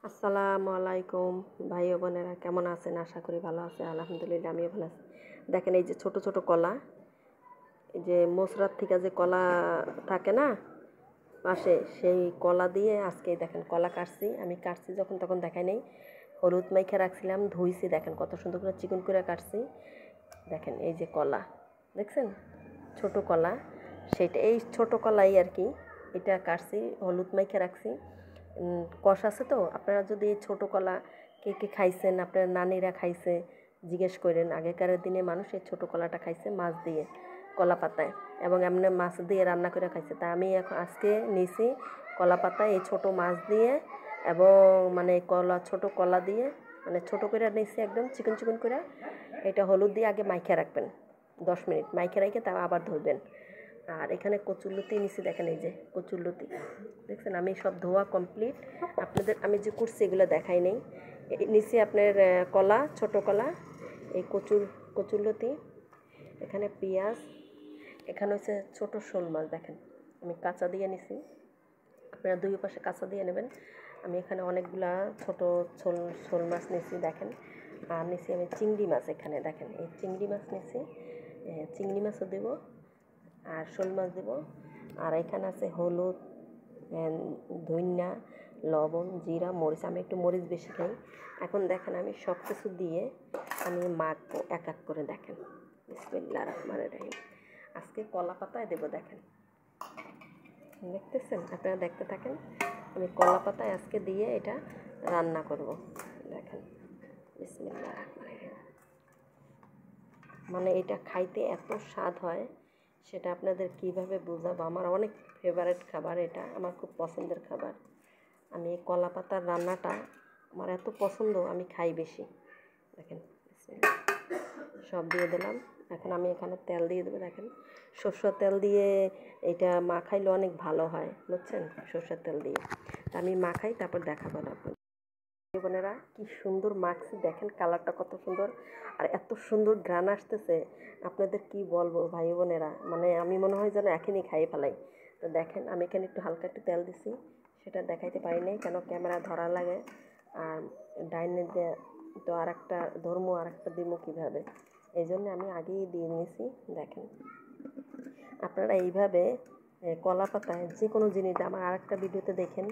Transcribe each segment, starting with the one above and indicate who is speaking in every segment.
Speaker 1: আসসালামু আলাইকুম ভাই ও বোনেরা, কেমন আছেন? আশা করি ভালো আছে। আলহামদুলিল্লাহ আমিও ভালো আছি। দেখেন এই যে ছোট ছোট কলা, এই যে মসরাত থেকে যে কলা থাকে না পাশে, সেই কলা দিয়ে আজকে দেখেন কলা কাটছি। আমি কাটছি যখন তখন দেখাই নেই, হলুদ মাইখা রাখছিলাম, ধুইছি, দেখেন কত সুন্দর করে চিকন করে কাটছি। দেখেন এই যে কলা দেখছেন, ছোট কলা, সেটা এই ছোট কলাই আর কি। এটা কাটছি, হলুদ মাইখা রাখছি। কষ আছে তো, আপনারা যদি এই ছোটো কলা কে কে খাইছেন, আপনার নানিরা খাইছে জিজ্ঞেস করেন। আগেকার দিনে মানুষ এই ছোটো কলাটা খাইছে মাছ দিয়ে, কলা পাতায়, এবং এমনি মাছ দিয়ে রান্না করে খাইছে। তা আমি এখন আজকে নিয়েছি কলা পাতায় এই ছোটো মাছ দিয়ে, এবং মানে কলা ছোটো কলা দিয়ে মানে ছোটো করে নিয়েছি একদম চিকন চিকন করে। এটা হলুদ দিয়ে আগে মাইখা রাখবেন 10 মিনিট, মাইখা রেখে তা আবার ধরবেন। আর এখানে কচুরলতি নিচে দেখেন, এই যে কচুরলতি দেখছেন, আমি সব ধোয়া কমপ্লিট। আপনাদের আমি যে করছি এগুলো দেখাই নেই। নিচে আপনার কলা, ছোট কলা, এই কচুরলতি, এখানে পেঁয়াজ, এখানে হচ্ছে ছোটো শোল মাছ। দেখেন আমি কাঁচা দিয়ে নিছি, আপনারা দুই পাশে কাঁচা দিয়ে নেবেন। আমি এখানে অনেকগুলা ছোট শোল মাছ নিছি দেখেন। আর নিচে আমি চিংড়ি মাছ, এখানে দেখেন এই চিংড়ি মাছ নিছি, চিংড়ি মাছও দেবো আর শোল মাছ দেবো। আর এখানে আছে হলুদ, ধনিয়া, লবণ, জিরা, মরিচ। আমি একটু মরিচ বেশি খাই। এখন দেখেন আমি সব কিছু দিয়ে আমি মাখবো এক এক করে। দেখেন বিসমিল্লাহির রহমানির রহিম। আজকে কলা পাতায় দেবো, দেখেন দেখতেছেন, আপনারা দেখতে থাকেন। আমি কলা পাতায় আজকে দিয়ে এটা রান্না করব। দেখেন বিসমিল্লাহির রহমানির রহিম। মানে এটা খাইতে এত স্বাদ হয়, সেটা আপনাদের কিভাবে বোঝাবো। আমার অনেক ফেভারিট খাবার, এটা আমার খুব পছন্দের খাবার। আমি এই কলা পাতার রান্নাটা আমার এত পছন্দ, আমি খাই বেশি। দেখেন সব দিয়ে দিলাম। এখন আমি এখানে তেল দিয়ে দেবো। দেখেন সরষের তেল দিয়ে এটা মাখাইলে অনেক ভালো হয়, বুঝছেন, সরষের তেল দিয়ে। তা আমি মাখাই, তারপর দেখাবো না আপনার বোনেরা। কি সুন্দর মাখছি, দেখেন কালারটা কত সুন্দর, আর এত সুন্দর ঘ্রাণ আসতেছে, আপনাদের কি বলবো ভাই বোনেরা। মানে আমি মনে হয় যেন এখনই খাইয়ে ফেলাই। তো দেখেন আমি এখানে একটু হালকা একটু তেল দিছি, সেটা দেখাইতে পারি নাই কেন ক্যামেরা ধরা লাগে। আর ডাইনে তো আর একটা ধর্ম, আর একটা দিমো কীভাবে, এই জন্য আমি আগেই দিয়ে নিয়েছি। দেখেন আপনারা এইভাবে কলা পাতায় যে কোনো জিনিস, আমার আরেকটা ভিডিওতে দেখেন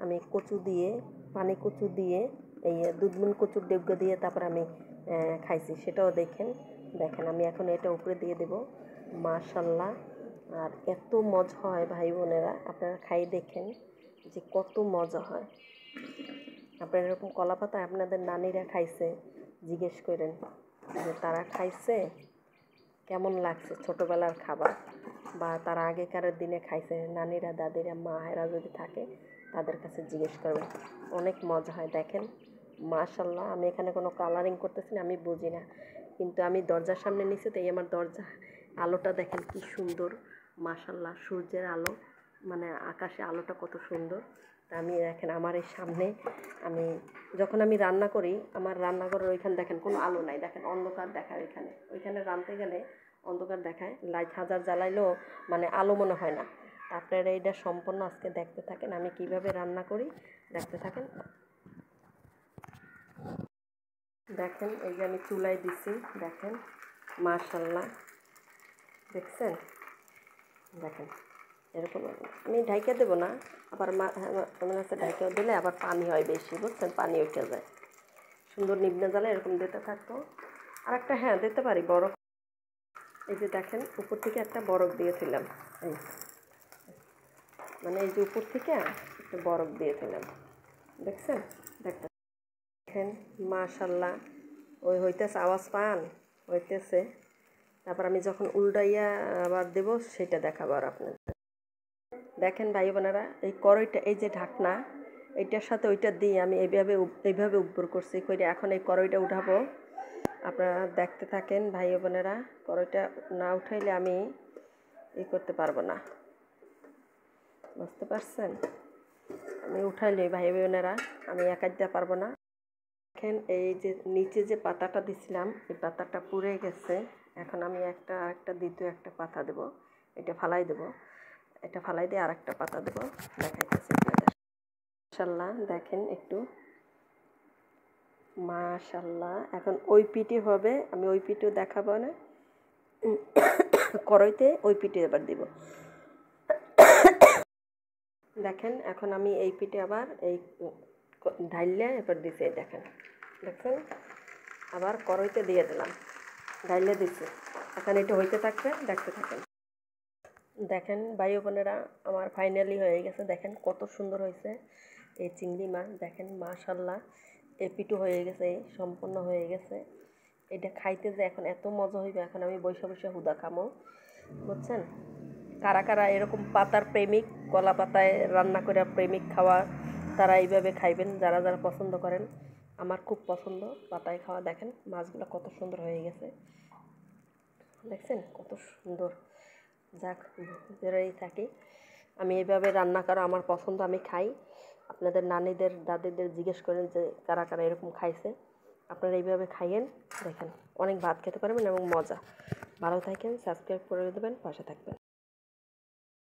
Speaker 1: আমি কচু দিয়ে, পানি কচু দিয়ে, এই দুধমুন কচুর ডেবগা দিয়ে তারপর আমি খাইছি, সেটাও দেখেন। দেখেন আমি এখন এটা উপরে দিয়ে দেব, মাশাল্লাহ। আর এত মজা হয় ভাই বোনেরা, আপনারা খাই দেখেন যে কত মজা হয়। আপনারা এরকম কলা পাতায় আপনাদের নানিরা খাইছে জিজ্ঞেস করেন যে তারা খাইছে কেমন লাগছে ছোটোবেলার খাবার, বা তারা আগেকার দিনে খাইছে নানিরা, দাদিরা, মায়েরা যদি থাকে তাদের কাছে জিজ্ঞেস করবেন, অনেক মজা হয়। দেখেন মাশাল্লাহ। আমি এখানে কোনো কালারিং করতেছি না, আমি বুঝি না, কিন্তু আমি দরজার সামনে নিছি, তো এই আমার দরজা আলোটা দেখেন কি সুন্দর, মাশাল্লাহ, সূর্যের আলো, মানে আকাশে আলোটা কত সুন্দর। তা আমি দেখেন আমার এই সামনে, আমি যখন আমি রান্না করি, আমার রান্নাঘরের ওইখানে দেখেন কোনো আলো নাই, দেখেন অন্ধকার দেখায় ওইখানে। ওইখানে রাঁধতে গেলে অন্ধকার দেখায়, লাইট হাজার জ্বালাইলেও মানে আলো মনে হয় না। আপনারা এইটা সম্পূর্ণ আজকে দেখতে থাকেন আমি কিভাবে রান্না করি, দেখতে থাকেন। দেখেন এই যে আমি চুলায় দিছি, দেখেন মাশাল্লাহ, দেখছেন, দেখেন এরকম। আমি ঢাইকা দেবো না, আবার মনে হচ্ছে ঢাইকাও দিলে আবার পানি হয় বেশি, বুঝছেন, পানি উঠে যায়। সুন্দর নিবনে জ্বালে এরকম দিতে থাকতো। আর একটা হ্যাঁ দিতে পারি বরফ, এই যে দেখেন উপর থেকে একটা বরফ দিয়েছিলাম, এই মানে এই যে উপর থেকে একটা বরফ দিয়েছিলাম, দেখছেন, দেখেন মাশাল্লাহ। ওই হইতেছে, আওয়াজ পান হইতেছে। তারপর আমি যখন উল্টাইয়া আবার দেবো সেটা দেখাবো আর আপনাদের। দেখেন ভাই বোনেরা, এই কড়াইটা, এই যে ঢাকনা, এইটার সাথে ওইটা দিয়ে আমি এইভাবে উপর করছি করে, এখন এই কড়াইটা উঠাবো। আপনারা দেখতে থাকেন ভাই বোনেরা। কড়াইটা না উঠাইলে আমি করতে পারবো না, বুঝতে পারছেন। আমি উঠাইলে ভাই বোনেরা আমি একা দিতে পারবো না। দেখেন এই যে নিচে যে পাতাটা দিছিলাম, এই পাতাটা পুড়ে গেছে। এখন আমি আরেকটা দ্বিতীয় একটা পাতা দেবো, এটা ফালাই দেবো, এটা ফালাই দিয়ে আরেকটা পাতা দেবো, দেখাইতেছি আপনাদের। মাশাআল্লাহ দেখেন একটু মাশাল্লাহ। এখন ওই পিঠে হবে, আমি ওই পিঠেও দেখাবো না, কড়াইতে ওই পিঠে এবার দিব। দেখেন এখন আমি এই পিঠে আবার এই ঢাইলে এবার দিছি, দেখেন দেখছেন, আবার কড়াইতে দিয়ে দিলাম, ঢাইলে দিচ্ছি। এখন এটা হইতে থাকবে, দেখতে থাকেন। দেখেন ভাই বোনেরা, আমার ফাইনালি হয়ে গেছে। দেখেন কত সুন্দর হয়েছে এই চিংড়ি মাছ। দেখেন মাশাল্লাহ, এপিটু হয়ে গেছে, সম্পূর্ণ হয়ে গেছে। এটা খাইতে যে এখন এত মজা হইবে, এখন আমি বসে বসে হুদা খামো, বুঝছেন। কারা কারা এরকম পাতার প্রেমিক, কলা পাতায় রান্না করে প্রেমিক খাওয়া, তারা এইভাবে খাইবেন, যারা যারা পছন্দ করেন। আমার খুব পছন্দ পাতায় খাওয়া। দেখেন মাছগুলো কত সুন্দর হয়ে গেছে, দেখছেন কত সুন্দর। যাক, বেরোই থাকি, আমি এইভাবে রান্না করা আমার পছন্দ, আমি খাই। আপনাদের নানিদের দাদিদের জিজ্ঞেস করেন যে কারা কারা এরকম খাইছে। আপনারা এইভাবে খাইয়েন, দেখেন অনেক ভাত খেতে পারবেন এবং মজা। ভালো থাকেন, সাবস্ক্রাইব করে দেবেন, পাশে থাকবেন।